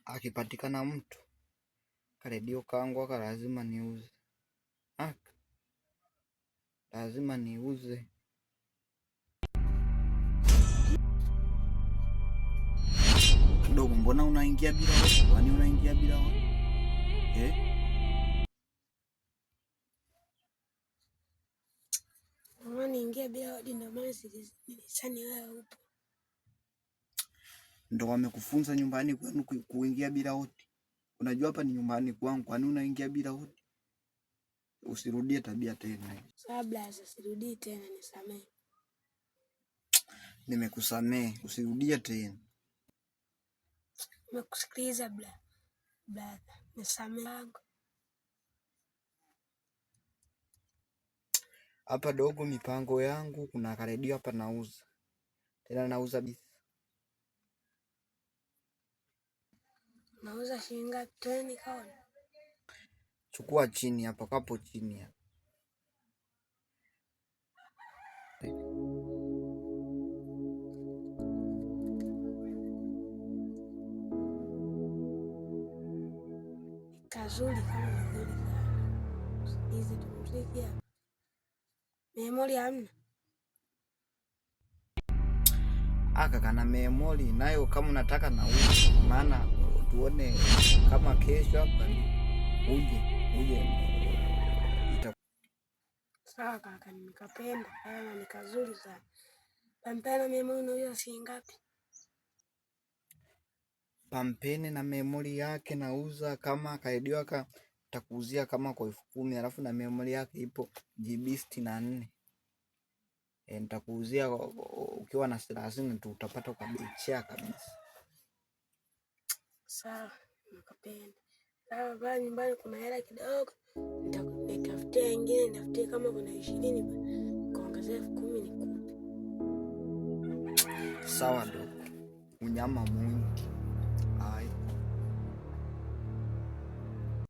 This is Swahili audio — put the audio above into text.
Akipatikana mtu karedio kangu aka lazima niuze, lazima niuze. Kidogo, mbona unaingia bila wewe? Kwani unaingia bila wewe? Mama niingia bila wewe ndio maana nilisani wewe upo. Ndio wamekufunza nyumbani kwenu kuingia bila hodi? Unajua hapa ni nyumbani kwangu, kwani unaingia bila hodi? Usirudie tabia tena. Sabla sirudii tena, nisamee. Nimekusamee, usirudie tena. Nimekusikiliza bla. Nisamee. Hapa dogo, mipango yangu, kuna karedio hapa nauza. Tena nauza bisi. Nauza shilingi ngapi tena nikaona? Chukua chini hapa, kapo chini hapa. Kazuri kama nzuri sana. Hizi tumziki hapa. Memory hamna? Aka kana memory nayo kama unataka na uje. Maana tuone kama kesho hapa uje. Sawa kaka, nimekapenda. Haya ni kazuri sana. Pampena memory unauza shilingi ngapi? Pampene na memory yake nauza kama karedio aka takuuzia kama kwa 10,000, alafu na memory yake ipo GB 64. Nitakuuzia ukiwa na 30 tu utapata kwa bei chache kabisa. Sawa, nakapenda. Sawa, bali nyumbani kuna hela kidogo. Nitafutia nyingine, nitafutia kama kuna 20 kuongezea 10 nikupe. Sawa dogo. Unyama mwingi.